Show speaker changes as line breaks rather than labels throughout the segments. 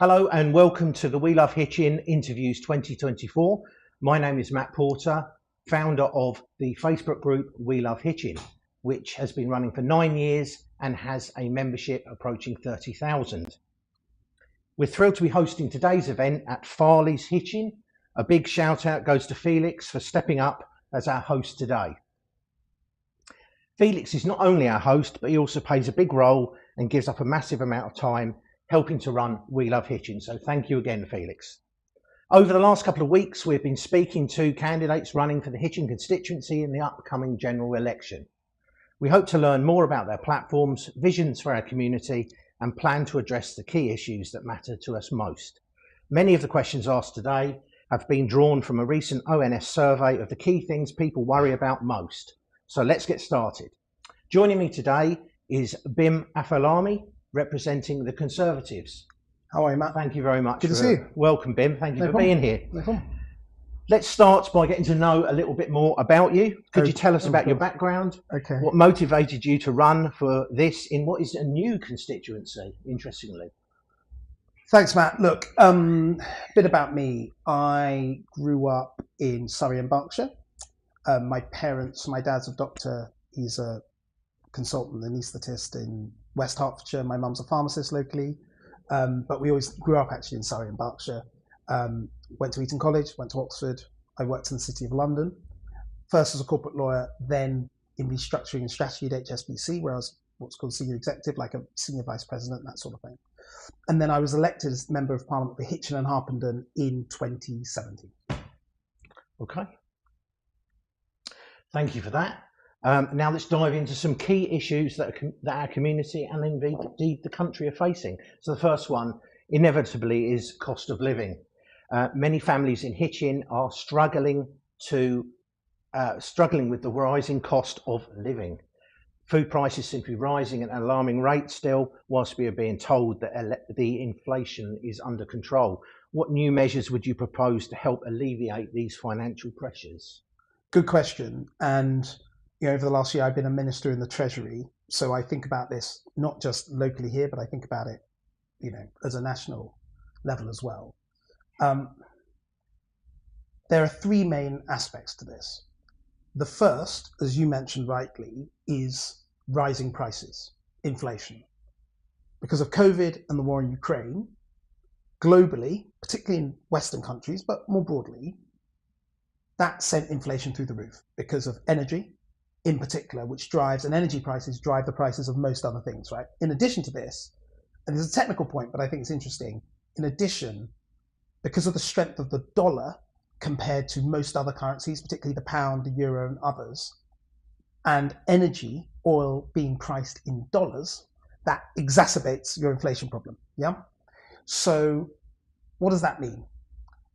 Hello and welcome to the We Love Hitchin Interviews 2024. My name is Matt Porter, founder of the Facebook group We Love Hitchin, which has been running for 9 years and has a membership approaching 30,000. We're thrilled to be hosting today's event at Farley's Hitchin. A big shout out goes to Felix for stepping up as our host today. Felix is not only our host, but he also plays a big role and gives up a massive amount of time helping to run We Love Hitchin. So thank you again, Felix. Over the last couple of weeks, we've been speaking to candidates running for the Hitchin Constituency in the upcoming general election. We hope to learn more about their platforms, visions for our community, and plan to address the key issues that matter to us most. Many of the questions asked today have been drawn from a recent ONS survey of the key things people worry about most. So let's get started. Joining me today is Bim Afolami, representing the Conservatives.
How are you, Matt?
Thank you very much.
Good to see you.
Welcome, Bim. Thank you
No
for
problem.
being here.
No problem.
Let's start by getting to know a little bit more about you. Could you tell us about your background?
Okay.
What motivated you to run for this in what is a new constituency, interestingly?
Thanks, Matt. Look, bit about me. I grew up in Surrey and Berkshire. My dad's a doctor. He's a consultant, an anaesthetist in West Hertfordshire. My mum's a pharmacist locally. But we always grew up actually in Surrey and Berkshire. Went to Eton College, went to Oxford. I worked in the City of London, first as a corporate lawyer, then in restructuring and strategy at HSBC, where I was what's called senior executive, like a senior vice president, that sort of thing. And then I was elected as Member of Parliament for Hitchin and Harpenden in 2017.
Okay. Thank you for that. Now let's dive into some key issues that our community and indeed the country are facing. So the first one, inevitably, is cost of living. Many families in Hitchin are struggling with the rising cost of living. Food prices seem to be rising at an alarming rate still, whilst we are being told that the inflation is under control. What new measures would you propose to help alleviate these financial pressures?
Good question. And over the last year, I've been a minister in the Treasury, so I think about this not just locally here, but I think about it, as a national level as well. There are three main aspects to this. The first, as you mentioned rightly, is rising prices, inflation. Because of COVID and the war in Ukraine, globally, particularly in Western countries, but more broadly, that sent inflation through the roof because of energy, in particular, which drives, and energy prices drive the prices of most other things, right? In addition to this, and there's a technical point, but I think it's interesting, in addition, because of the strength of the dollar compared to most other currencies, particularly the pound, the euro, and others, and energy, oil being priced in dollars, that exacerbates your inflation problem, yeah? So what does that mean?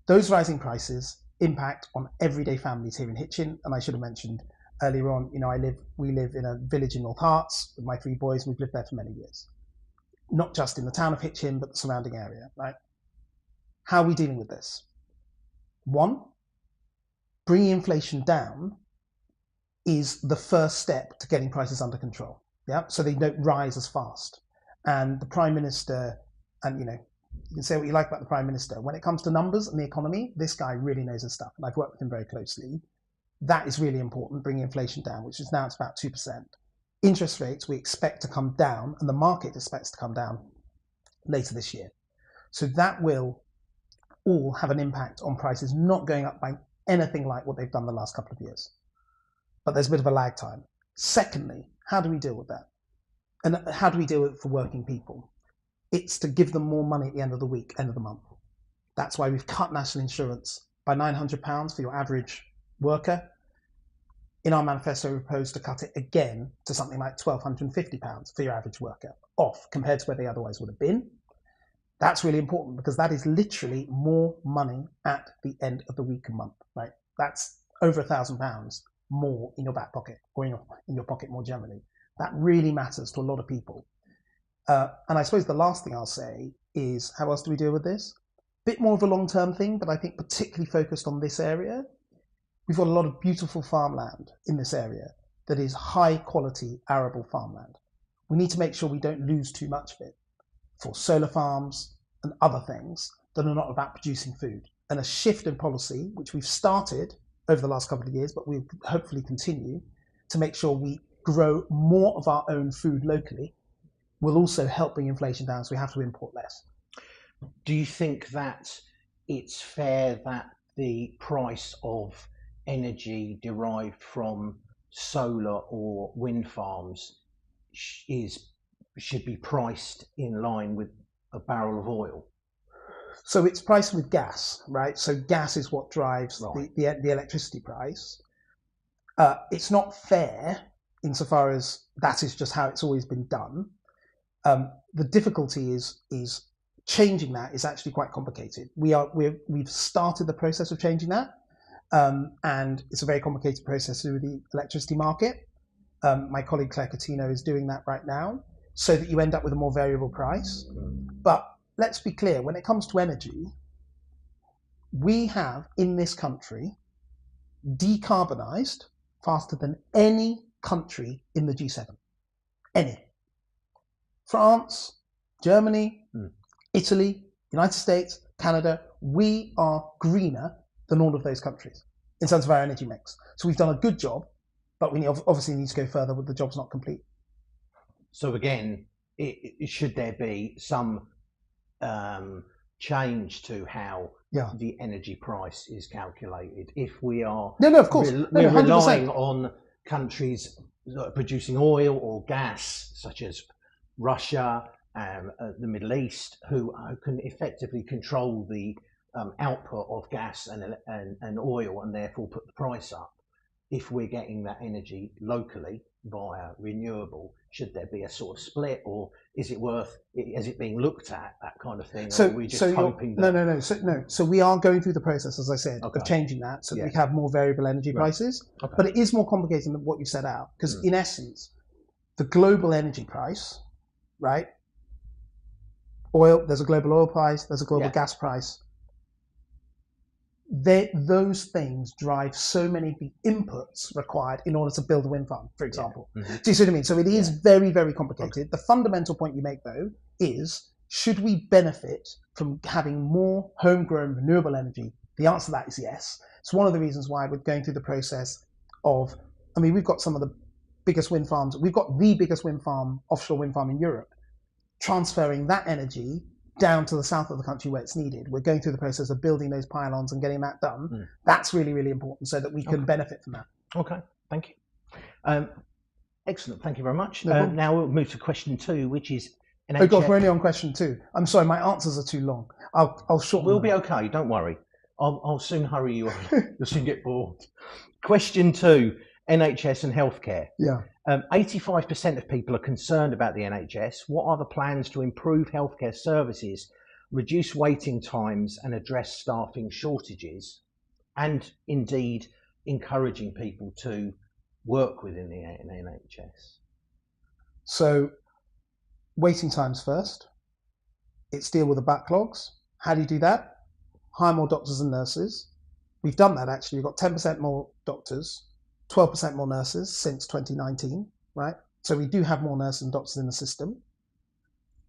Those rising prices impact on everyday families here in Hitchin, and I should have mentioned earlier on, we live in a village in North Herts with my three boys. We've lived there for many years. Not just in the town of Hitchin, but the surrounding area, right? How are we dealing with this? One, bringing inflation down is the first step to getting prices under control, yeah? So they don't rise as fast. And the Prime Minister, and you can say what you like about the Prime Minister, when it comes to numbers and the economy, this guy really knows his stuff, and I've worked with him very closely. That is really important, bringing inflation down, which is now it's about 2%. Interest rates we expect to come down, and the market expects to come down later this year. So that will all have an impact on prices not going up by anything like what they've done the last couple of years. But there's a bit of a lag time. Secondly, how do we deal with that? And how do we deal with it for working people? It's to give them more money at the end of the week, end of the month. That's why we've cut national insurance by £900 for your average worker. In our manifesto, we propose to cut it again to something like £1,250 for your average worker, off compared to where they otherwise would have been. That's really important because that is literally more money at the end of the week and month, right? That's over £1,000 more in your back pocket or in your pocket more generally. That really matters to a lot of people. And I suppose the last thing I'll say is, how else do we deal with this? Bit more of a long-term thing, but I think particularly focused on this area. We've got a lot of beautiful farmland in this area that is high quality arable farmland. We need to make sure we don't lose too much of it for solar farms, and other things that are not about producing food. And a shift in policy, which we've started over the last couple of years, but we'll hopefully continue to make sure we grow more of our own food locally, will also help bring inflation down, so we have to import less.
Do you think that it's fair that the price of energy derived from solar or wind farms should be priced in line with a barrel of oil?
So it's priced with gas, right? So gas is what drives the electricity price. It's not fair insofar as that is just how it's always been done. The difficulty is changing that is actually quite complicated. We've started the process of changing that, and it's a very complicated process through the electricity market. My colleague Claire Coutinho is doing that right now, so that you end up with a more variable price. But let's be clear, when it comes to energy, we have in this country decarbonized faster than any country in the G7. Any. France, Germany, Italy, United States, Canada, we are greener than all of those countries in terms of our energy mix. So we've done a good job, but we obviously need to go further, but the job's not complete.
So again, should there be some change to how the energy price is calculated? If we are
of course.
We're relying on countries that are producing oil or gas, such as Russia and the Middle East, who can effectively control the output of gas and oil, and therefore put the price up. If we're getting that energy locally via renewable, should there be a sort of split, or is it being looked at, that kind of thing?
So,
or are we just hoping that...
No. So we are going through the process, as I said, of changing that so that we have more variable energy prices. Okay. But it is more complicated than what you set out, because in essence, the global energy price, right? Oil, there's a global oil price, there's a global gas price. Those things drive so many of the inputs required in order to build a wind farm, for example. Do you see what I mean? So it is very, very complicated. The fundamental point you make, though, is should we benefit from having more homegrown renewable energy? The answer to that is yes. It's one of the reasons why we're going through the process of, we've got some of the biggest wind farms. We've got the biggest offshore wind farm in Europe, transferring that energy down to the south of the country where it's needed. We're going through the process of building those pylons and getting that done. That's really, really important so that we can benefit from that.
Okay, thank you. Excellent, thank you very much. Now we'll move to question 2, which is NHS.
Oh God, we're only on question 2. I'm sorry, my answers are too long. I'll shorten them.
We'll be okay, don't worry. I'll soon hurry you on. You'll soon get bored. Question 2, NHS and healthcare. 85% of people are concerned about the NHS. What are the plans to improve healthcare services, reduce waiting times and address staffing shortages, and indeed encouraging people to work within the NHS?
So waiting times first. It's deal with the backlogs. How do you do that? Hire more doctors and nurses. We've done that actually. We've got 10% more doctors, 12% more nurses since 2019, right? So we do have more nurses and doctors in the system.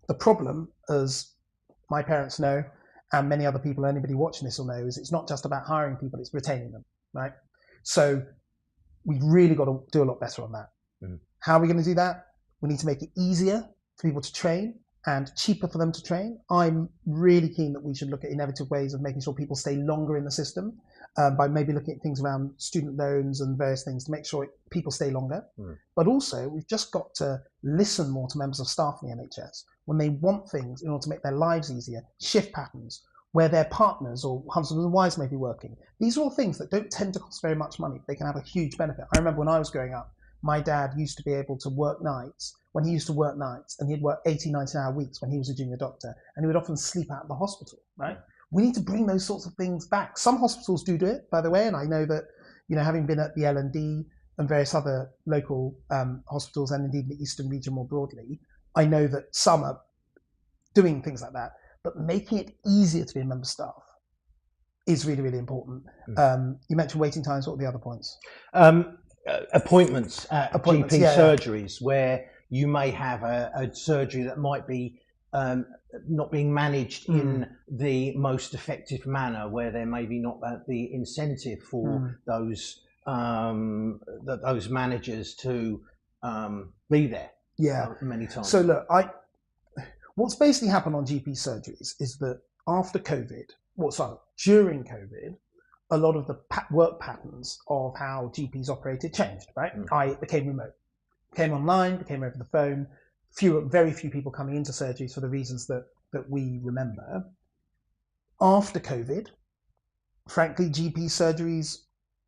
The problem, as my parents know, and many other people, anybody watching this will know, is it's not just about hiring people, it's retaining them, right? So we've really got to do a lot better on that. How are we going to do that? We need to make it easier for people to train and cheaper for them to train. I'm really keen that we should look at innovative ways of making sure people stay longer in the system, by maybe looking at things around student loans and various things to make sure people stay longer. But also, we've just got to listen more to members of staff in the NHS when they want things in order to make their lives easier, shift patterns, where their partners or husbands and wives may be working. These are all things that don't tend to cost very much money. They can have a huge benefit. I remember when I was growing up, my dad used to be able to work nights, and he'd work 80, 90-hour weeks when he was a junior doctor, and he would often sleep out of the hospital, right? We need to bring those sorts of things back. Some hospitals do it, by the way, and I know that, having been at the L&D and various other local hospitals, and indeed the Eastern region more broadly, I know that some are doing things like that. But making it easier to be a member of staff is really, really important. You mentioned waiting times. What are the other points?
Appointments at GP surgeries, where you may have a surgery that might be not being managed in the most effective manner, where there may be not the incentive for those managers to be there. Many times.
So look, what's basically happened on GP surgeries is that after COVID, during COVID, a lot of the work patterns of how GPs operated changed, right? It became remote, became online, became over the phone. Very few people coming into surgeries for the reasons that we remember. After COVID, frankly, GP surgeries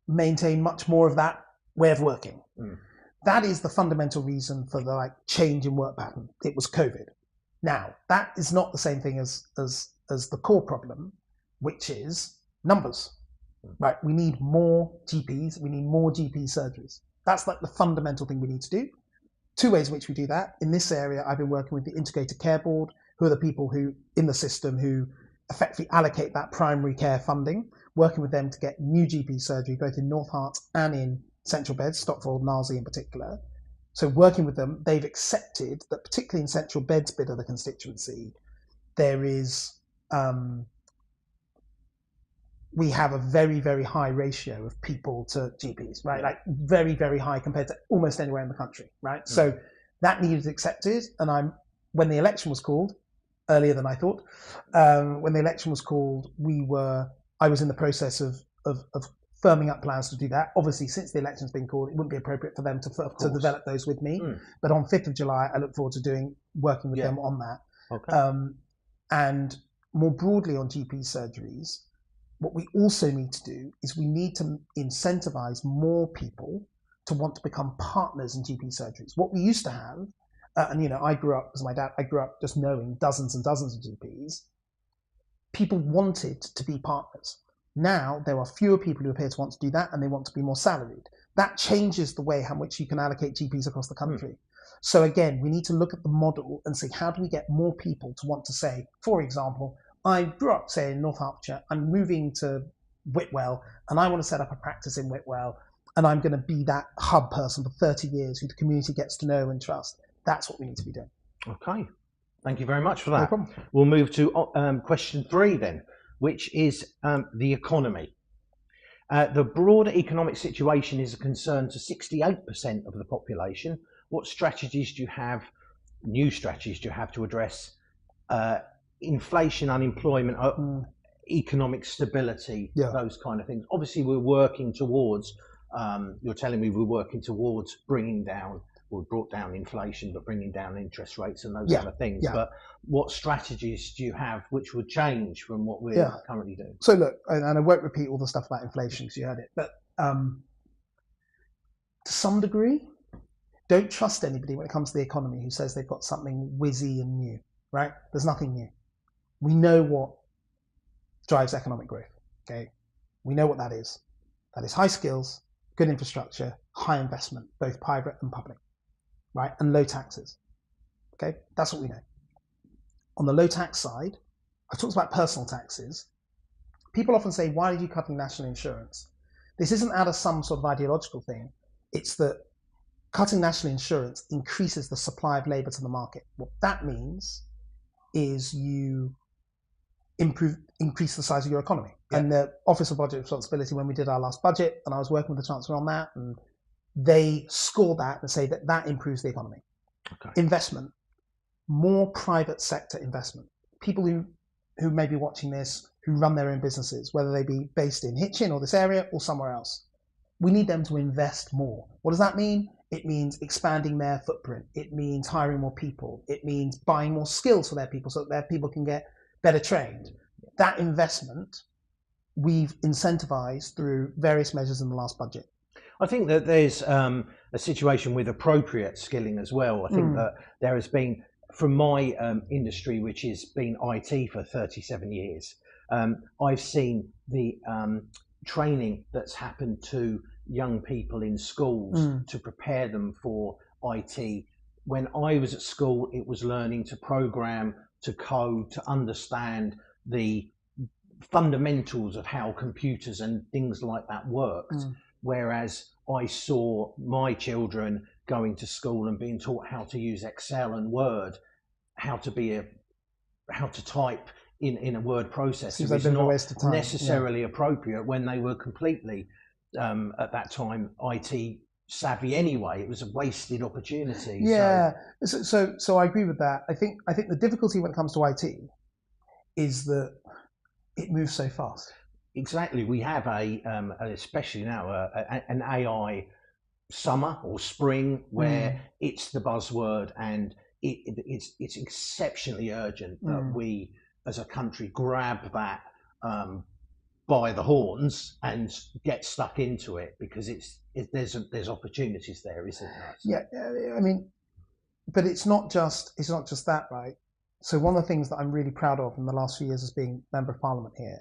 maintain much more of that way of working. That is the fundamental reason for the change in work pattern. It was COVID. Now, that is not the same thing as the core problem, which is numbers. Right? We need more GPs. We need more GP surgeries. That's the fundamental thing we need to do. Two ways in which we do that. In this area, I've been working with the Integrated Care Board, who are the people who in the system who effectively allocate that primary care funding, working with them to get new GP surgery, both in North Hart and in central beds, Stopford, Narsey in particular. So working with them, they've accepted that particularly in central beds bit of the constituency, there is, we have a very, very high ratio of people to GPs, right? Very, very high compared to almost anywhere in the country, right? So that needed accepted. And when the election was called, earlier than I thought, when the election was called, I was in the process of firming up plans to do that. Obviously, since the election's been called, it wouldn't be appropriate for them to develop those with me. But on 5th of July, I look forward to working with them on that.
Okay.
And more broadly on GP surgeries, what we also need to do is we need to incentivize more people to want to become partners in GP surgeries. What we used to have, and I grew up, as my dad, I grew up just knowing dozens and dozens of GPs. People wanted to be partners. Now there are fewer people who appear to want to do that, and they want to be more salaried. That changes the way how much you can allocate GPs across the country. So again, we need to look at the model and see how do we get more people to want to say, for example, I grew up, say, in North Hertfordshire, I'm moving to Whitwell, and I want to set up a practice in Whitwell, and I'm going to be that hub person for 30 years who the community gets to know and trust. That's what we need to be doing.
Okay. Thank you very much for that.
No problem.
We'll move to question 3 then, which is the economy. The broader economic situation is a concern to 68% of the population. What strategies do you have, new strategies do you have to address inflation, unemployment, economic stability, those kind of things? Obviously, we're working towards, you're telling me we're working towards bringing down, we brought down inflation, but bringing down interest rates and those kind of things. But what strategies do you have which would change from what we're currently doing?
So look, and I won't repeat all the stuff about inflation because you heard it, but to some degree, don't trust anybody when it comes to the economy who says they've got something whizzy and new, right? There's nothing new. We know what drives economic growth, okay? We know what that is. That is high skills, good infrastructure, high investment, both private and public, right? And low taxes, okay? That's what we know. On the low tax side, I talked about personal taxes. People often say, why are you cutting national insurance? This isn't out of some sort of ideological thing. It's that cutting national insurance increases the supply of labour to the market. What that means is you increase the size of your economy. And the Office of Budget Responsibility, when we did our last budget, and I was working with the Chancellor on that, and they score that and say that improves the economy.
Okay.
Investment, more private sector investment. People who may be watching this, who run their own businesses, whether they be based in Hitchin or this area or somewhere else, we need them to invest more. What does that mean? It means expanding their footprint. It means hiring more people. It means buying more skills for their people so that their people can get better trained. That investment we've incentivized through various measures in the last budget.
I think that there's a situation with appropriate skilling as well. I think that there has been, from my industry, which has been IT for 37 years, I've seen the training that's happened to young people in schools to prepare them for IT. When I was at school, it was learning to program, to code, to understand the fundamentals of how computers and things like that worked. Whereas I saw my children going to school and being taught how to use Excel and Word, how to be a how to type in a word processor
Seems like
is
a bit of a
not
waste of time.
necessarily appropriate when they were completely at that time IT savvy anyway. It was a wasted opportunity.
Yeah. So I agree with that. I think the difficulty when it comes to IT is that it moves so fast.
Exactly. We have especially now, an AI summer or spring where it's the buzzword, and it's exceptionally urgent that we as a country grab that by the horns and get stuck into it, because there's opportunities there, isn't there?
Yeah, I mean, but it's not just that, right? So one of the things that I'm really proud of in the last few years as being Member of Parliament here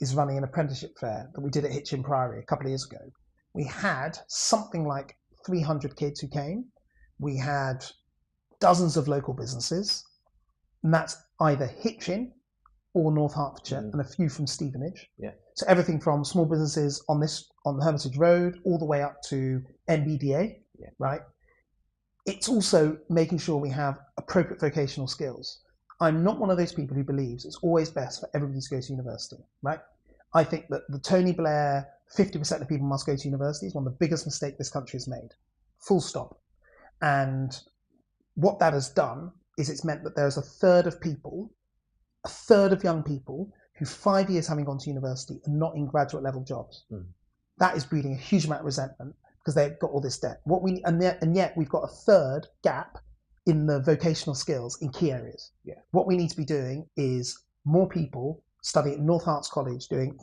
is running an apprenticeship fair that we did at Hitchin Priory a couple of years ago. We had something like 300 kids who came. We had dozens of local businesses, and that's either Hitchin or North Hertfordshire, and a few from Stevenage.
Yeah.
So everything from small businesses on the Hermitage Road all the way up to MBDA, right? It's also making sure we have appropriate vocational skills. I'm not one of those people who believes it's always best for everybody to go to university, right? I think that the Tony Blair 50% of people must go to university is one of the biggest mistakes this country has made. Full stop. And what that has done is it's meant that there's a third of young people who 5 years having gone to university are not in graduate level jobs. That is breeding a huge amount of resentment because they've got all this debt. And yet we've got a third gap in the vocational skills in key areas.
Yeah.
What we need to be doing is more people studying at North Herts College doing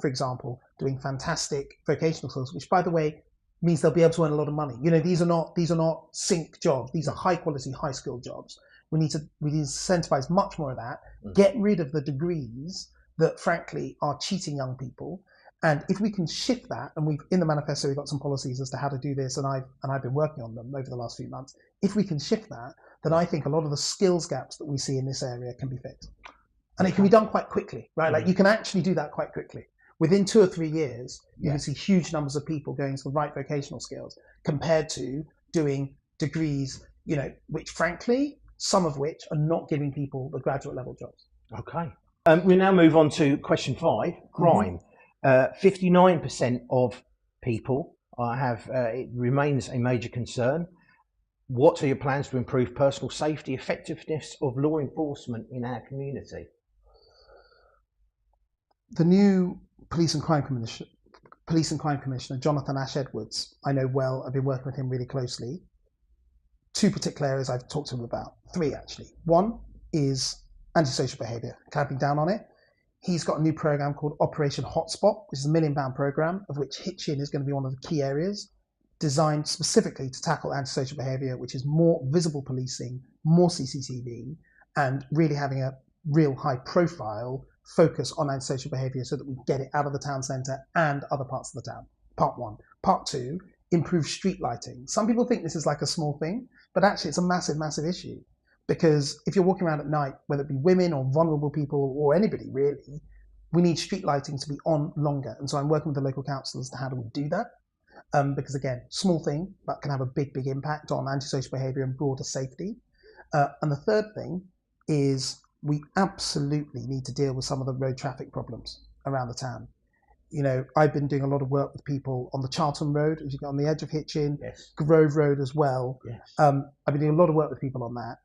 fantastic vocational skills, which by the way means they'll be able to earn a lot of money. You know, these are not sink jobs. These are high quality, high skilled jobs. We need to incentivize much more of that. Get rid of the degrees that frankly are cheating young people. And if we can shift that, and in the manifesto we've got some policies as to how to do this, and I've been working on them over the last few months. If we can shift that, then I think a lot of the skills gaps that we see in this area can be fixed. And it can be done quite quickly, right? Like you can actually do that quite quickly. Within 2 or 3 years, you can see huge numbers of people going to the right vocational skills compared to doing degrees, you know, which frankly, some of which are not giving people the graduate level jobs.
Okay. We now move on to question 5, crime. 59% of people it remains a major concern. What are your plans to improve personal safety, effectiveness of law enforcement in our community?
The new Police and Crime Commissioner, Jonathan Ash-Edwards, I know well. I've been working with him really closely. 2 particular areas I've talked to him about. 3 actually. One is antisocial behaviour, clamping down on it. He's got a new program called Operation Hotspot, which is a £1 million program, of which Hitchin is going to be one of the key areas, designed specifically to tackle antisocial behaviour, which is more visible policing, more CCTV, and really having a real high profile focus on antisocial behaviour so that we get it out of the town centre and other parts of the town. Part 1. Part 2, improve street lighting. Some people think this is like a small thing, but actually it's a massive, massive issue. Because if you're walking around at night, whether it be women or vulnerable people or anybody really, we need street lighting to be on longer. And so I'm working with the local council as to how do we do that. Because again, small thing, but can have a big, big impact on antisocial behaviour and broader safety. And the third thing is we absolutely need to deal with some of the road traffic problems around the town. You know, I've been doing a lot of work with people on the Charlton Road, as you get on the edge of Hitchin, Grove Road as well. I've been doing a lot of work with people on that.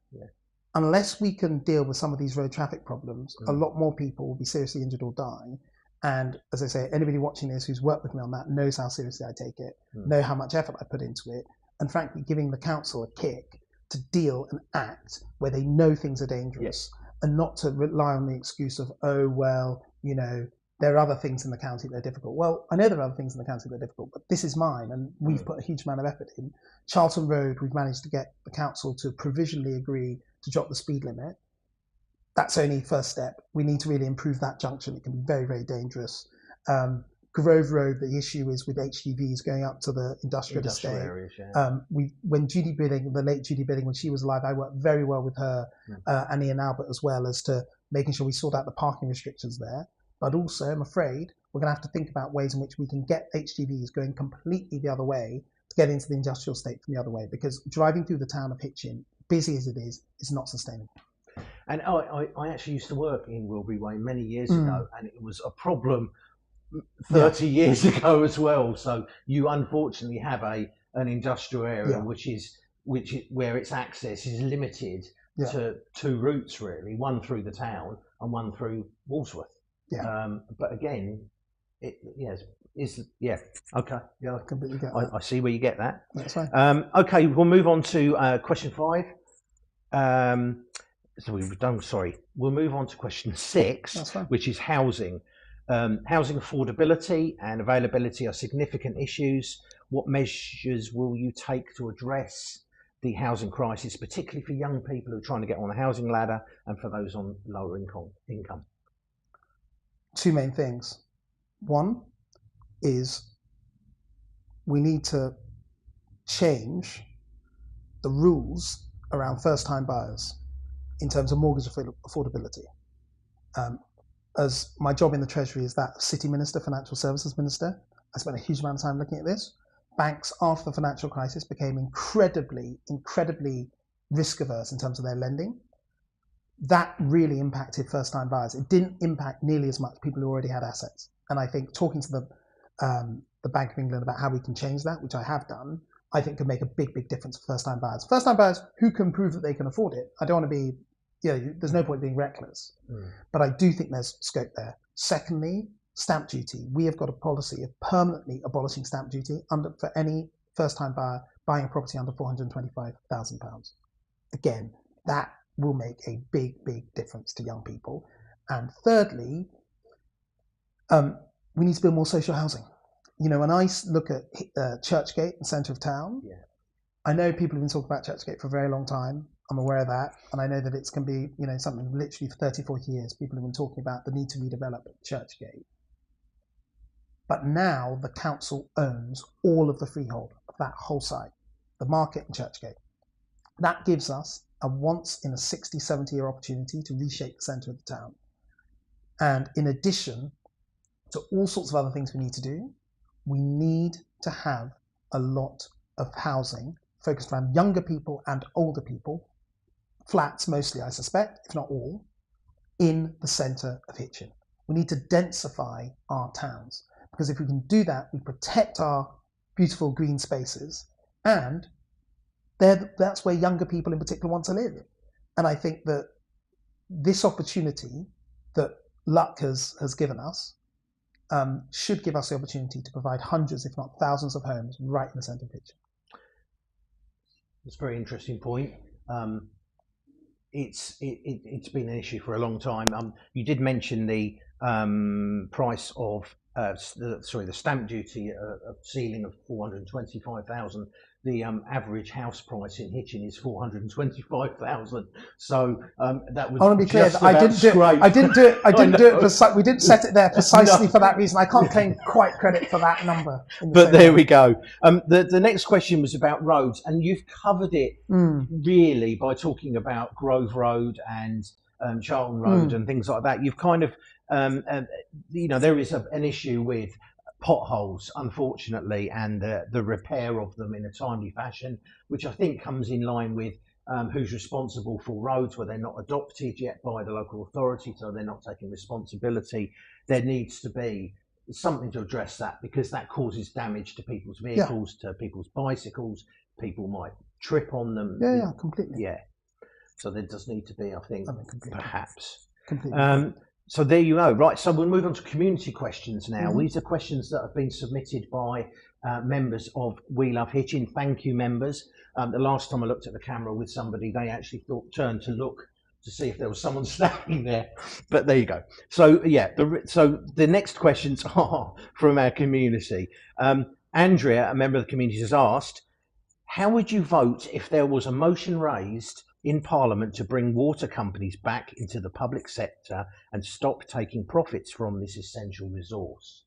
Unless we can deal with some of these road traffic problems, a lot more people will be seriously injured or die. And as I say, anybody watching this who's worked with me on that knows how seriously I take it, know how much effort I put into it, and frankly, giving the council a kick to deal and act where they know things are dangerous, and not to rely on the excuse of, oh, well, you know, there are other things in the county that are difficult. Well, I know there are other things in the county that are difficult, but this is mine, and we've put a huge amount of effort in. Charlton Road, we've managed to get the council to provisionally agree to drop the speed limit. That's only first step. We need to really improve that junction. It can be very, very dangerous. Grove Road, the issue is with HGVs going up to the industrial estate.
Areas,
When Judy Billing, the late Judy Billing, when she was alive, I worked very well with her and Ian Albert as well as to making sure we sort out the parking restrictions there. But also, I'm afraid, we're going to have to think about ways in which we can get HGVs going completely the other way to get into the industrial estate from the other way, because driving through the town of Hitchin, busy as it is not sustainable.
And I actually used to work in Wilbury Way many years ago, and it was a problem 30 years ago as well. So you unfortunately have an industrial area where its access is limited to two routes really, one through the town and one through Walsworth. But again, okay.
I completely get
I see where you get that.
That's fine.
Okay, we'll move on to question 5. So we've done. Sorry, we'll move on to question 6, which is housing. Housing affordability and availability are significant issues. What measures will you take to address the housing crisis, particularly for young people who are trying to get on the housing ladder and for those on lower income?
2 main things. One is we need to change the rules around first-time buyers in terms of mortgage affordability. As my job in the Treasury is that of City Minister, Financial Services Minister, I spent a huge amount of time looking at this. Banks, after the financial crisis, became incredibly risk averse in terms of their lending. That really impacted first-time buyers. It didn't impact nearly as much people who already had assets. And I think talking to the Bank of England about how we can change that, which I have done, I think could make a big difference for first-time buyers. First-time buyers who can prove that they can afford it. I don't want to be, there's no point being reckless. But I do think there's scope there. Secondly, stamp duty. We have got a policy of permanently abolishing stamp duty for any first-time buyer buying a property under £425,000. Again, that will make a big difference to young people. And thirdly, we need to build more social housing. When I look at Churchgate, the centre of town, I know people have been talking about Churchgate for a very long time. I'm aware of that, and I know that it can be, something literally for 30, 40 years. People have been talking about the need to redevelop Churchgate. But now the council owns all of the freehold of that whole site, the market and Churchgate. That gives us a once in a 60, 70-year opportunity to reshape the centre of the town. And in addition to all sorts of other things we need to do, we need to have a lot of housing focused around younger people and older people, flats mostly, I suspect, if not all, in the centre of Hitchin. We need to densify our towns, because if we can do that, we protect our beautiful green spaces, and that's where younger people in particular want to live. And I think that this opportunity that luck has given us should give us the opportunity to provide hundreds, if not thousands, of homes right in the centre of Hitchin.
That's a very interesting point. It's been an issue for a long time. You did mention the price of the stamp duty ceiling of 425,000. The average house price in Hitchin is 425,000. So that would.
I want to be clear that I didn't do it. We didn't set it there precisely for that reason. I can't claim quite credit for that number.
But there we go. The next question was about roads, and you've covered it really by talking about Grove Road and Charlton Road and things like that. You've kind of, there is an issue with potholes, unfortunately, and the repair of them in a timely fashion, which I think comes in line with who's responsible for roads where they're not adopted yet by the local authority, so they're not taking responsibility. There needs to be something to address that, because that causes damage to people's vehicles, to people's bicycles. People might trip on them.
Yeah, completely.
Yeah. So there does need to be, I think, perhaps.
Completely.
So there you go. Right, so we'll move on to community questions now. These are questions that have been submitted by members of We Love Hitchin. Thank you, members. The last time I looked at the camera with somebody, they actually turned to look to see if there was someone standing there. But there you go. So so the next questions are from our community. Andrea, a member of the community, has asked, how would you vote if there was a motion raised in Parliament to bring water companies back into the public sector and stop taking profits from this essential resource?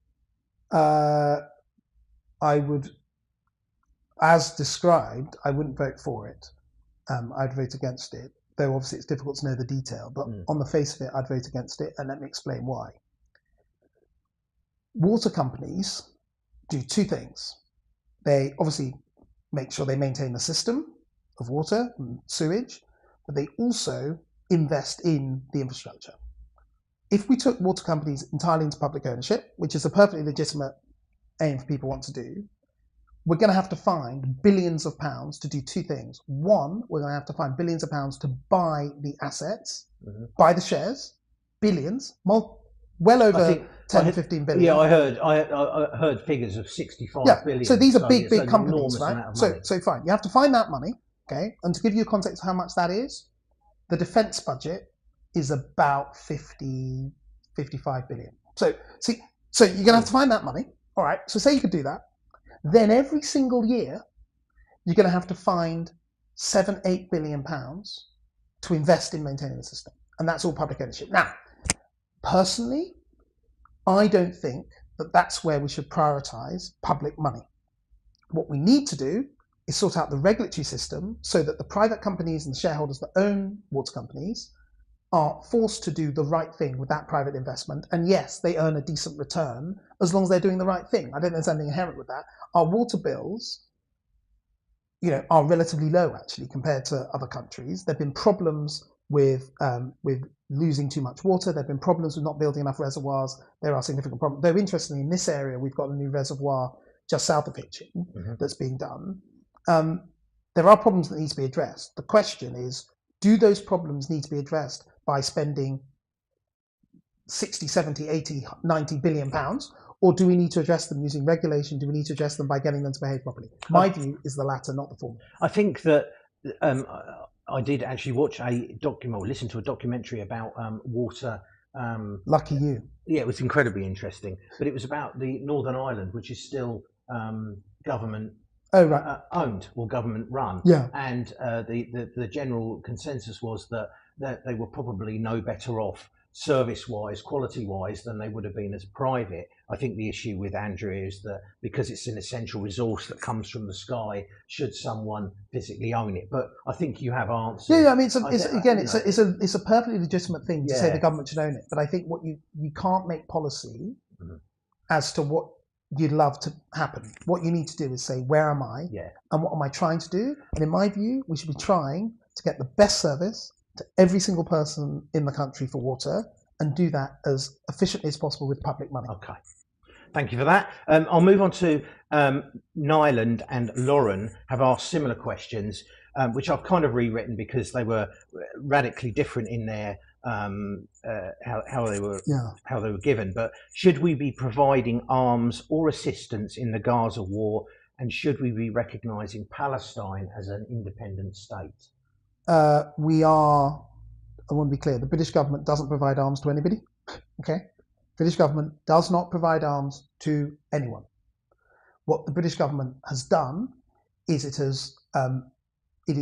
I would, as described, I wouldn't vote for it. I'd vote against it, though obviously it's difficult to know the detail, but on the face of it, I'd vote against it, and let me explain why. Water companies do 2 things. They obviously make sure they maintain the system of water and sewage, but they also invest in the infrastructure. If we took water companies entirely into public ownership, which is a perfectly legitimate aim for people want to do, we're going to have to find billions of pounds to do two things. One, we're going to have to find billions of pounds to buy the assets, buy the shares, billions, well over 15 billion.
Yeah, I heard figures of 65 billion.
So these are big companies, right? So fine, you have to find that money, okay? And to give you a context of how much that is, the defence budget is about 55 billion. So you're going to have to find that money. All right, so say you could do that. Then every single year, you're going to have to find 7-8 billion pounds to invest in maintaining the system. And that's all public ownership. Now, personally, I don't think that that's where we should prioritise public money. What we need to do is sort out the regulatory system so that the private companies and the shareholders that own water companies are forced to do the right thing with that private investment. And yes, they earn a decent return as long as they're doing the right thing. I don't think there's anything inherent with that. Our water bills, are relatively low actually compared to other countries. There've been problems with losing too much water. There've been problems with not building enough reservoirs. There are significant problems. Though interestingly, in this area, we've got a new reservoir just south of Hitchin that's being done. There are problems that need to be addressed. The question is, do those problems need to be addressed by spending 60, 70, 80, 90 billion pounds? Or do we need to address them using regulation? Do we need to address them by getting them to behave properly? My view is the latter, not the former.
I think that I did actually watch listen to a documentary about water.
Lucky you.
Yeah, it was incredibly interesting. But it was about the Northern Ireland, which is still government owned or government run.
Yeah.
And the general consensus was that they were probably no better off service-wise, quality-wise, than they would have been as private. I think the issue with Andrea is that because it's an essential resource that comes from the sky, should someone physically own it? But I think you have answers.
Yeah, I mean, it's a perfectly legitimate thing to say the government should own it. But I think what you can't make policy as to what you'd love to happen. What you need to do is say, where am I?
Yeah.
And what am I trying to do? And in my view, we should be trying to get the best service to every single person in the country for water, and do that as efficiently as possible with public money.
Okay, thank you for that. I'll move on to Nyland and Lauren have asked similar questions, which I've kind of rewritten because they were radically different in their how they were given. But should we be providing arms or assistance in the Gaza war, and should we be recognising Palestine as an independent state?
We are, I want to be clear, the British government doesn't provide arms to anybody, okay? British government does not provide arms to anyone. What the British government has done is it has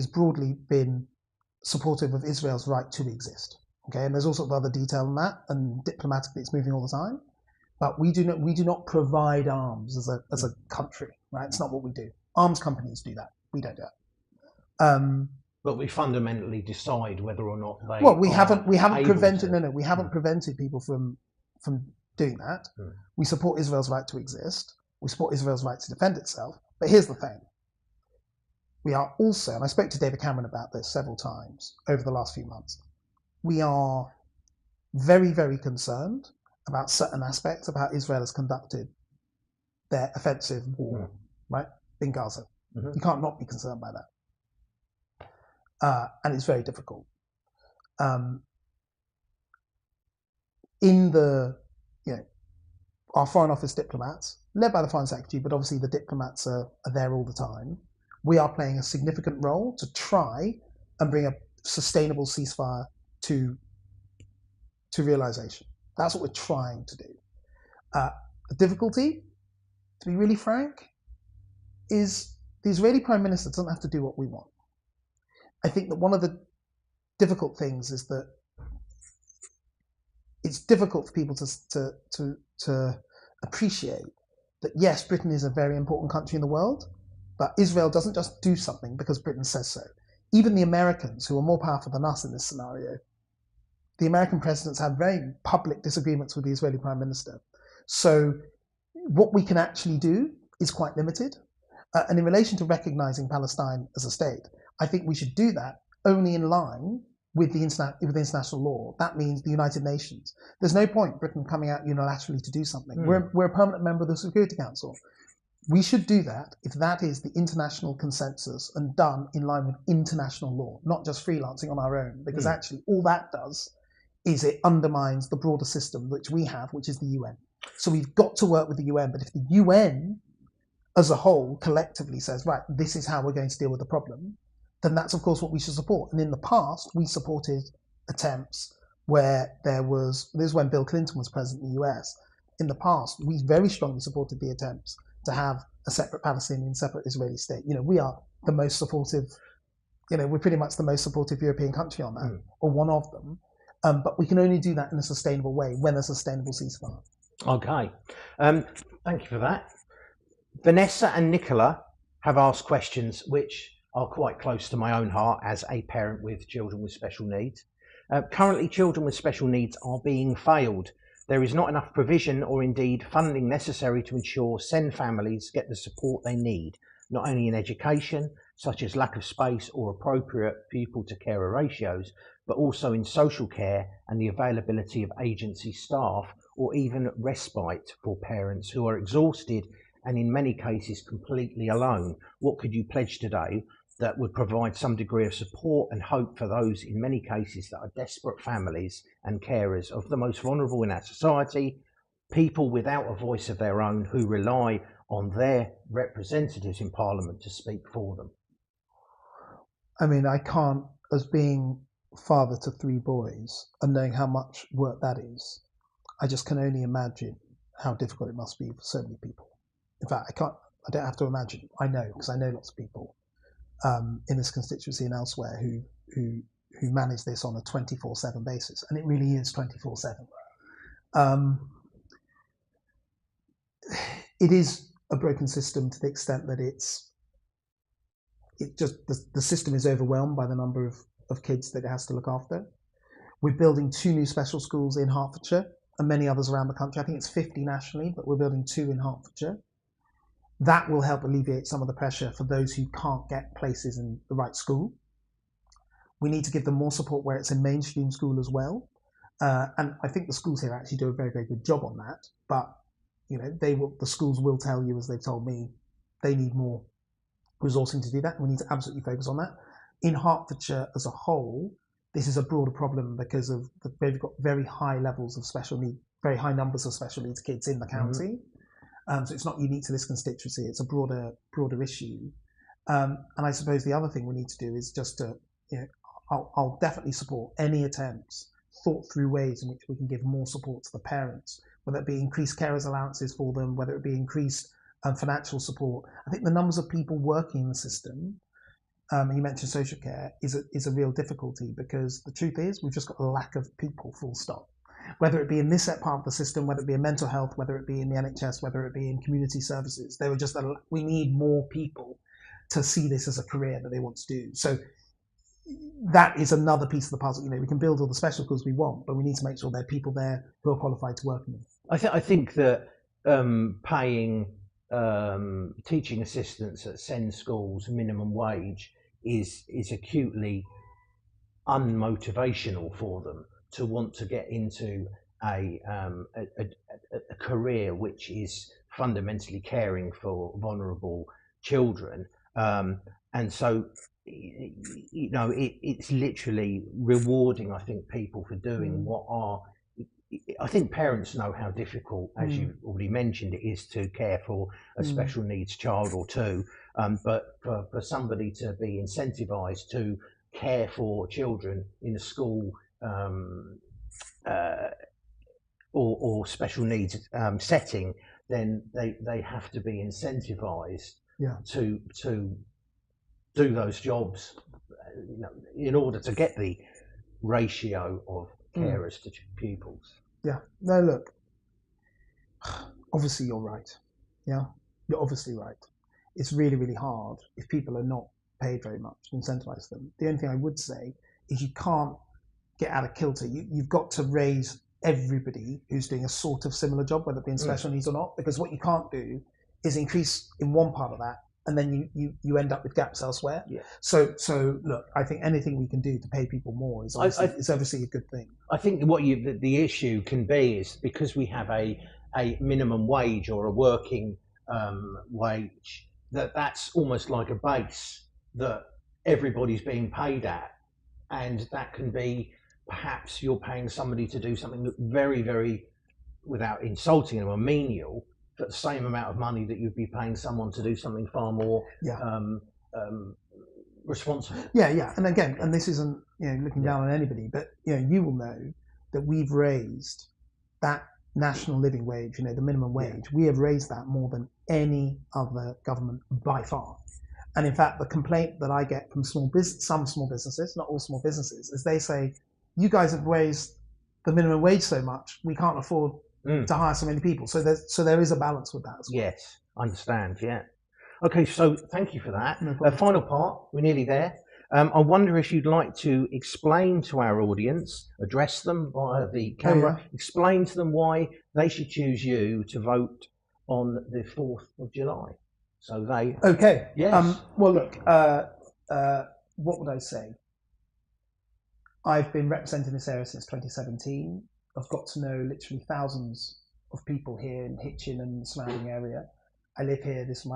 broadly been supportive of Israel's right to exist, okay? And there's all sorts of other detail in that, and diplomatically it's moving all the time. But we do not provide arms as a country, right? It's not what we do. Arms companies do that. We don't do that.
But we fundamentally decide whether or not they.
Well, we haven't prevented. We haven't prevented people from doing that. We support Israel's right to exist. We support Israel's right to defend itself. But here's the thing: we are also, and I spoke to David Cameron about this several times over the last few months. We are very, very concerned about certain aspects of how Israel has conducted their offensive war, right, in Gaza. You can't not be concerned by that. And it's very difficult. Our Foreign Office diplomats, led by the Foreign Secretary, but obviously the diplomats are there all the time. We are playing a significant role to try and bring a sustainable ceasefire to realization. That's what we're trying to do. The difficulty, to be really frank, is the Israeli Prime Minister doesn't have to do what we want. I think that one of the difficult things is that it's difficult for people to appreciate that, yes, Britain is a very important country in the world, but Israel doesn't just do something because Britain says so. Even the Americans, who are more powerful than us in this scenario, the American presidents have very public disagreements with the Israeli Prime Minister. So what we can actually do is quite limited. And in relation to recognizing Palestine as a state, I think we should do that only in line with international law, that means the United Nations. There's no point Britain coming out unilaterally to do something. We're a permanent member of the Security Council. We should do that if that is the international consensus and done in line with international law, not just freelancing on our own, because actually all that does is it undermines the broader system which we have, which is the UN. So we've got to work with the UN, but if the UN as a whole collectively says, right, this is how we're going to deal with the problem, then that's of course what we should support. And in the past, we supported attempts where this is when Bill Clinton was president in the US. In the past, we very strongly supported the attempts to have a separate Palestinian, separate Israeli state. We are the most supportive, we're pretty much the most supportive European country on that, or one of them. But we can only do that in a sustainable way when there's a sustainable ceasefire.
Okay. Thank you for that. Vanessa and Nicola have asked questions which are quite close to my own heart as a parent with children with special needs. Currently, children with special needs are being failed. There is not enough provision or indeed funding necessary to ensure SEND families get the support they need, not only in education, such as lack of space or appropriate pupil to carer ratios, but also in social care and the availability of agency staff or even respite for parents who are exhausted and in many cases completely alone. What could you pledge today that would provide some degree of support and hope for those in many cases that are desperate families and carers of the most vulnerable in our society, people without a voice of their own who rely on their representatives in Parliament to speak for them?
I mean, I can't, as being father to 3 boys and knowing how much work that is, I just can only imagine how difficult it must be for so many people. In fact, I don't have to imagine, I know, because I know lots of people in this constituency and elsewhere who manage this on a 24/7 basis, and it really is 24/7. It is a broken system to the extent that the system is overwhelmed by the number of kids that it has to look after. We're building 2 new special schools in Hertfordshire and many others around the country. I think it's 50 nationally, but we're building 2 in Hertfordshire. That will help alleviate some of the pressure for those who can't get places in the right school. We need to give them more support where it's a mainstream school as well. And I think the schools here actually do a very, very good job on that. But the schools will tell you, as they've told me, they need more resourcing to do that. We need to absolutely focus on that. In Hertfordshire as a whole, this is a broader problem because they've got very high levels of special need, very high numbers of special needs kids in the county. So it's not unique to this constituency. It's a broader issue. And I suppose the other thing we need to do is just to, I'll definitely support any attempts, thought through ways in which we can give more support to the parents, whether it be increased carers allowances for them, whether it be increased financial support. I think the numbers of people working in the system, you mentioned social care, is a real difficulty because the truth is we've just got a lack of people, full stop. Whether it be in this part of the system, whether it be in mental health, whether it be in the NHS, whether it be in community services, we need more people to see this as a career that they want to do. So that is another piece of the puzzle. We can build all the special schools we want, but we need to make sure there are people there who are qualified to work in them.
I think that paying teaching assistants at SEND schools minimum wage is acutely unmotivational for them to want to get into a career which is fundamentally caring for vulnerable children, and so it's literally rewarding, I think, people for doing what are. I think parents know how difficult, as you've already mentioned, it is to care for a special needs child or 2, but for somebody to be incentivised to care for children in a school or special needs setting, then they have to be incentivised to do those jobs in order to get the ratio of carers to pupils.
Yeah. No, look, obviously you're right. Yeah, you're obviously right. It's really, really hard if people are not paid very much to incentivize them. The only thing I would say is you can't get out of kilter. You've got to raise everybody who's doing a sort of similar job, whether it be in special needs or not, because what you can't do is increase in one part of that and then you end up with gaps elsewhere.
Yeah.
So look, I think anything we can do to pay people more is obviously a good thing.
I think what the issue can be is because we have a minimum wage or a working wage, that's almost like a base that everybody's being paid at, and that can be perhaps you're paying somebody to do something very, very, without insulting them, menial, for the same amount of money that you'd be paying someone to do something far more responsible.
Yeah, and again, and this isn't looking down on anybody, but you will know that we've raised that national living wage, the minimum wage. We have raised that more than any other government by far. And in fact, the complaint that I get from some small businesses, not all small businesses, is they say, you guys have raised the minimum wage so much, we can't afford to hire so many people. So there is a balance with that as well.
Yes, I understand, yeah. Okay, so thank you for that.
No problem.
Final part, we're nearly there. I wonder if you'd like to explain to our audience, address them via the camera, explain to them why they should choose you to vote on the 4th of July. So they...
Okay.
Yes.
Well, look, what would I say? I've been representing this area since 2017. I've got to know literally thousands of people here in Hitchin and the surrounding area. I live here. This is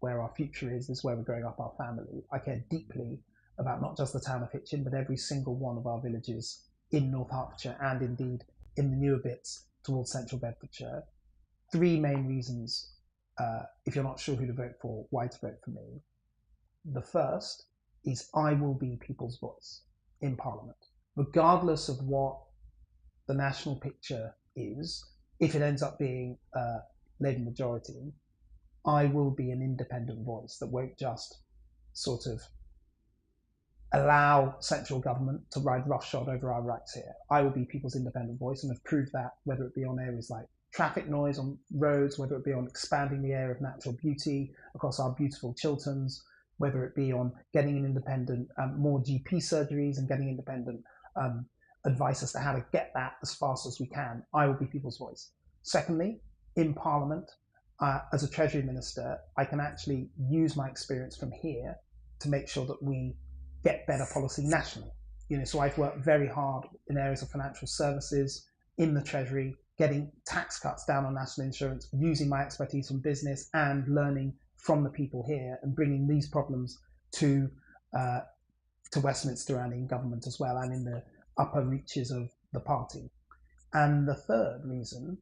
where our future is. This is where we're growing up our family. I care deeply about not just the town of Hitchin, but every single one of our villages in North Hertfordshire and indeed in the newer bits towards central Bedfordshire. 3 main reasons, if you're not sure who to vote for, why to vote for me. The first is I will be people's voice in Parliament, regardless of what the national picture is. If it ends up being a Labour majority, I will be an independent voice that won't just sort of allow central government to ride roughshod over our rights here. I will be people's independent voice, and have proved that, whether it be on areas like traffic noise on roads, whether it be on expanding the area of natural beauty across our beautiful Chilterns, whether it be on getting an independent, more GP surgeries and getting independent advice as to how to get that as fast as we can. I will be people's voice. Secondly, in Parliament, as a Treasury Minister, I can actually use my experience from here to make sure that we get better policy nationally. So I've worked very hard in areas of financial services, in the Treasury, getting tax cuts down on national insurance, using my expertise from business and learning from the people here, and bringing these problems to Westminster and in government as well, and in the upper reaches of the party. And the third reason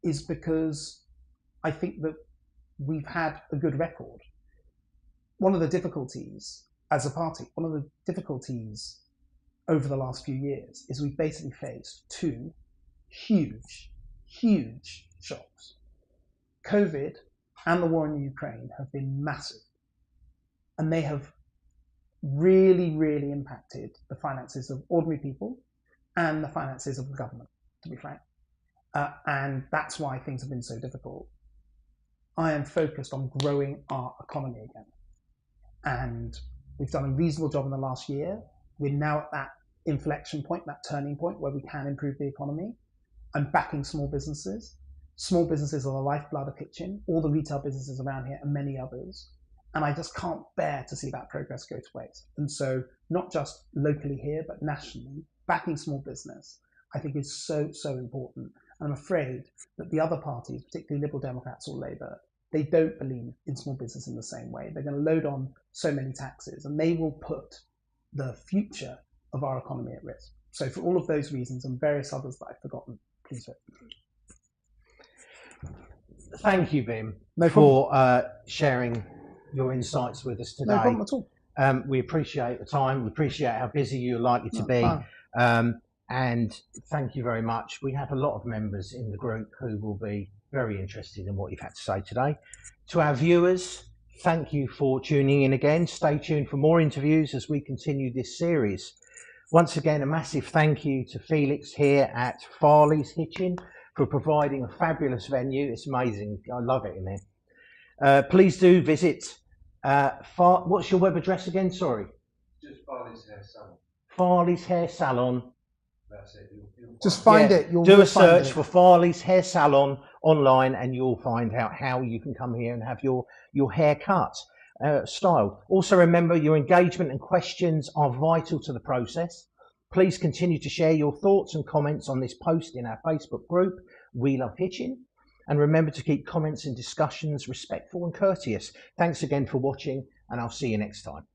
is because I think that we've had a good record. One of the difficulties as a party, one of the difficulties over the last few years is we've basically faced 2 huge shocks. COVID and the war in Ukraine have been massive, and they have really impacted the finances of ordinary people and the finances of the government, to be frank. And that's why things have been so difficult. I am focused on growing our economy again. And we've done a reasonable job in the last year. We're now at that inflection point, that turning point where we can improve the economy. I'm backing small businesses. Small businesses are the lifeblood of Hitchin, all the retail businesses around here and many others. And I just can't bear to see that progress go to waste. And so not just locally here, but nationally, backing small business, I think is so important. And I'm afraid that the other parties, particularly Liberal Democrats or Labour, they don't believe in small business in the same way. They're going to load on so many taxes, and they will put the future of our economy at risk. So for all of those reasons and various others that I've forgotten, please vote.
Thank you, Bim, for sharing your insights with us today.
No problem at all.
We appreciate the time. We appreciate how busy you're likely to be. And thank you very much. We have a lot of members in the group who will be very interested in what you've had to say today. To our viewers, thank you for tuning in again. Stay tuned for more interviews as we continue this series. Once again, a massive thank you to Felix here at Farley's Hitchin for providing a fabulous venue. It's amazing. I love it in there. Please do visit. What's your web address again? Sorry.
Just Farley's Hair Salon.
Farley's Hair Salon.
That's it.
Just find it.
You'll do a search for Farley's Hair Salon online, and you'll find out how you can come here and have your hair cut. style. Also remember, your engagement and questions are vital to the process. Please continue to share your thoughts and comments on this post in our Facebook group, We Love Hitchin. And remember to keep comments and discussions respectful and courteous. Thanks again for watching, and I'll see you next time.